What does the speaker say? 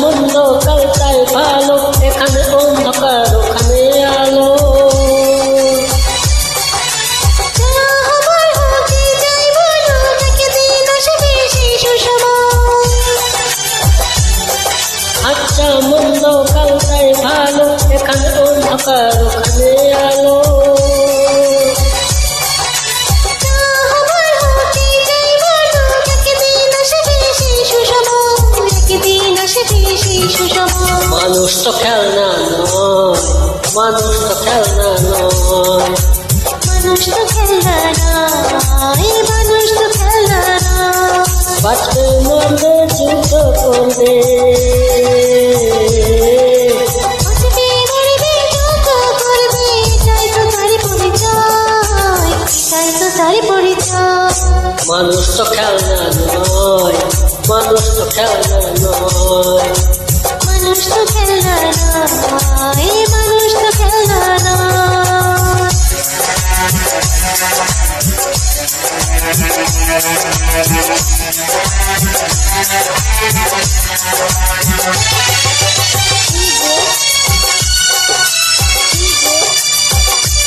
মন্দ কালটাই ভালো, এখানে অন্ধকার ওখানে আলো। আচ্ছা মন্দ কালটাই ভালো, এখানে অন্ধকার ওখানে আলো। মানুষ তো খেলনা নয়, মানুষ তো খেলনা নয়, মানুষ তো খেলনা নয়, মানুষ তো খেলনা নয়। বাঁচবে মরবে যুদ্ধ করবে, বাঁচবে মরবে যুদ্ধ করবে, এটাই তো তার পরিচয়, এটাই তো তার পরিচয়। মানুষ তো খেলনা নয়, মানুষ তো খেলনা নয়, মানুষ তো খেলনা নয়, মানুষ তো খেলনা নয়।